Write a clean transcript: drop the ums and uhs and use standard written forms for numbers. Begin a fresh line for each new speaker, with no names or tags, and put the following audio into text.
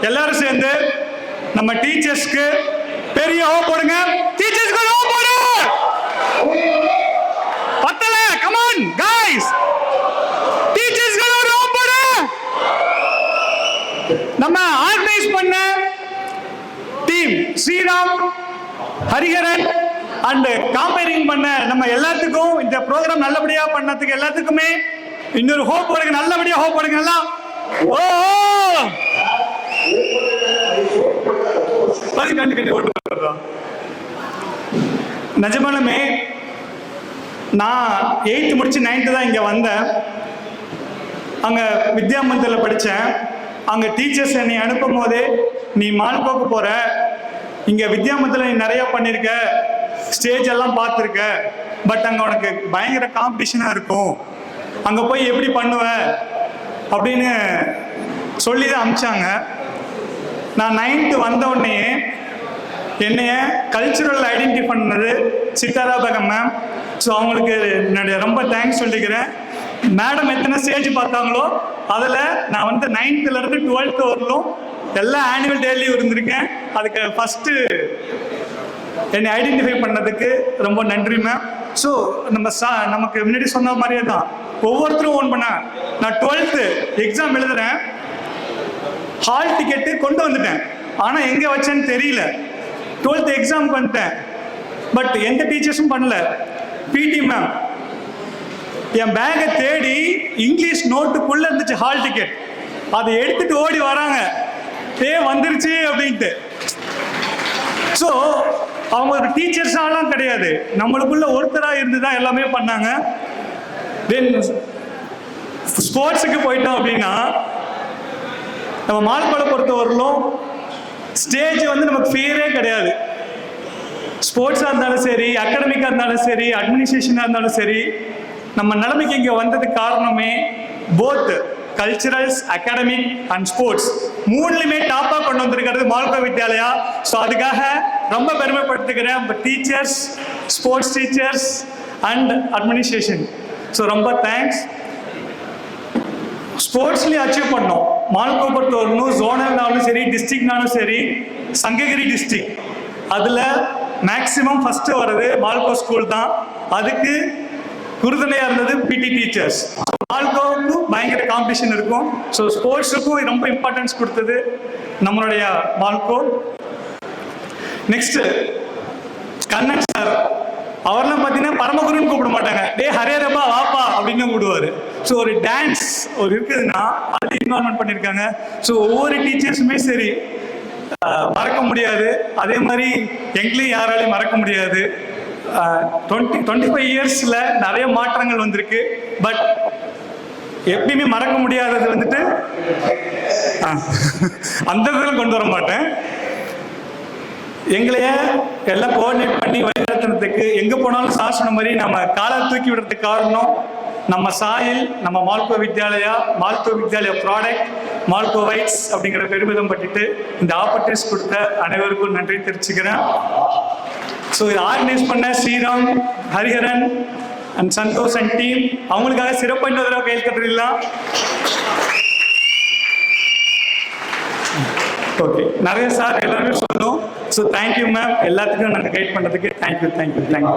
எல்லாரும் சேர்ந்து நம்ம டீச்சர்ஸ்க்கு பெரிய ஹோ போடுங்க. டீச்சர்ஸ்க்கு ஹோ போடு. பத்தல, கம் ஆன் गाइस. டீச்சர்ஸ்க்கு ஒரு ஹோ போடு. நம்ம ஆர்கனைஸ் பண்ண team Sriram, Hariharan and compering பண்ண நம்ம எல்லாத்துக்கும், இந்த ப்ரோக்ராம் நல்லபடியா பண்ணதுக்கு எல்லாத்துக்குமே இன்னொரு ஹோப் போடுங்க. நல்லபடியா ஹோப் போடுங்க. நல்லா ஓ நிஜமாலுமே நான் 8th முடிச்சு 9th தான் இங்க வந்தேன். அங்க வித்யா மந்திரில் படித்தேன். அங்க டீச்சர்ஸ் என்னை அனுப்பும் போதே, நீ மால்கோக்கு போற, இங்க வித்யா மந்திரில் நீ நிறைய பண்ணிருக்க, ஸ்டேஜ் எல்லாம் பார்த்துருக்க, பட் அங்க உனக்கு பயங்கர காம்படிஷனா இருக்கும், அங்க போய் எப்படி பண்ணுவ அப்படின்னு சொல்லி தான் அனுப்பிச்சாங்க. நான் 9th வந்த உடனே என்னைய கல்ச்சுரல் ஐடென்டிஃபை பண்ணது சித்தாரா பேகம் மேம். ஸோ அவங்களுக்கு என்னுடைய ரொம்ப தேங்க்ஸ் சொல்லிக்கிறேன். மேடம் எத்தனை ஸ்டேஜ் பார்த்தாங்களோ அதில் நான் வந்து 9th-லேருந்து 12th வரலும் எல்லா ஆனுவல் டேலையும் இருந்திருக்கேன். அதுக்கு ஃபஸ்ட்டு என்னை ஐடென்டிஃபை பண்ணதுக்கு ரொம்ப நன்றி மேம். ஸோ நமக்கு முன்னாடி சொன்ன மாதிரியே தான் ஒவ்வொருத்தரும் ஓன் பண்ண. நான் 12th எக்ஸாம் எழுதுறேன், ஹால் டிக்கெட்டு கொண்டு வந்துட்டேன், ஆனால் எங்கே வச்சேன்னு தெரியல. 12th எக்ஸாமுக்கு வந்துட்டேன், பட் எந்த டீச்சர்ஸும் பண்ணல. பிடி மேம் என் பேக்கை தேடி இங்கிலீஷ் நோட்டுக்குள்ள இருந்துச்சு ஹால் டிக்கெட், அதை எடுத்துட்டு ஓடி வராங்க, வந்துருச்சு அப்படின்ட்டு. ஸோ அவங்க ஒரு டீச்சர்ஸாலாம் கிடையாது, நம்மளுக்குள்ள ஒருத்தராக இருந்து தான் எல்லாமே பண்ணாங்க. தென் ஸ்போர்ட்ஸுக்கு போயிட்டோம் அப்படின்னா, நம்ம மால்கோலை பொறுத்தவரையிலும் ஸ்டேஜ் வந்து நமக்கு ஃபியரே கிடையாது. ஸ்போர்ட்ஸாக இருந்தாலும் சரி, அகாடமிக்காக இருந்தாலும் சரி, அட்மினிஸ்ட்ரேஷனாக இருந்தாலும் சரி, நம்ம நிலைமைக்கு இங்கே வந்ததுக்கு காரணமே both culturals, academic and sports மூணுலையுமே டாப்பாக கொண்டு வந்திருக்கிறது மால்கோ வித்யாலயா. ஸோ அதுக்காக ரொம்ப பெருமைப்படுத்துக்கிறேன் teachers, sports teachers and administration. So ரொம்ப தேங்க்ஸ். ஸ்போர்ட்ஸ்லேயும் அச்சீவ் பண்ணோம். மால்கோ பொறுத்தவரைக்கும் ஜோனல்னாலும் சரி, டிஸ்ட்ரிக்ட்னாலும் சரி, சங்ககிரி டிஸ்ட்ரிக்ட் அதில் மேக்சிமம் ஃபஸ்ட்டு வர்றது மால்கோ ஸ்கூல் தான். அதுக்கு உறுதுணையாக இருந்தது பிடி டீச்சர்ஸ். மால்கோவுக்கும் பயங்கர காம்படிஷன் இருக்கும். ஸோ ஸ்போர்ட்ஸுக்கும் ரொம்ப இம்பார்ட்டன்ஸ் கொடுத்தது நம்மளுடைய மால்கோ. நெக்ஸ்ட் கண்ணன் சார், அவரெல்லாம் பார்த்தீங்கன்னா பரமகுருன்னு கூப்பிட மாட்டாங்க, ஹரேரப்பா வாப்பா அப்படின்னு கூப்பிடுவார். ஸோ ஒரு டான்ஸ் ஒரு இருக்குதுன்னா அது இன்வால்மெண்ட் பண்ணியிருக்காங்க. ஸோ ஒவ்வொரு டீச்சர்ஸுமே சரி மறக்க முடியாது. அதே மாதிரி எங்களையும் யாராலையும் மறக்க முடியாது. 25 இயர்ஸில் நிறைய மாற்றங்கள் வந்திருக்கு. பட் எப்பயுமே மறக்க முடியாதது வந்துட்டு அந்த இதில் கொண்டு வர மாட்டேன். எங்களைய எல்லாம் கோஆர்டினேட் பண்ணி வழிநடத்துறதுக்கு எங்கே போனாலும் சார் சொன்ன மாதிரி நம்ம காலை தூக்கி விடுறதுக்கு காரணம் நம்ம சாயில், நம்ம மால்கோ வித்யாலயா, மால்கோ வித்யாலயா ப்ராடக்ட், மால்கோ வைட்ஸ் அப்படிங்கிற பெருமிதம் பட்டுட்டு இந்த ஆப்பர்ச்சுனிட்டிஸ் கொடுத்த அனைவருக்கும் நன்றி தெரிவிச்சுக்கிறேன். ஸோ இதை ஆர்கனைஸ் பண்ண Sriram, Hariharan and Santhosh and team, அவங்களுக்காக சிறப்பாக இன்னொரு தடவை கையில் கட்டுறீங்களா? ஓகே, நிறைய சார் எல்லாருமே சொல்லணும். ஸோ தேங்க்யூ மேம், எல்லாத்துக்கும் நாங்கள் கைட் பண்ணுறதுக்கு தேங்க்யூ.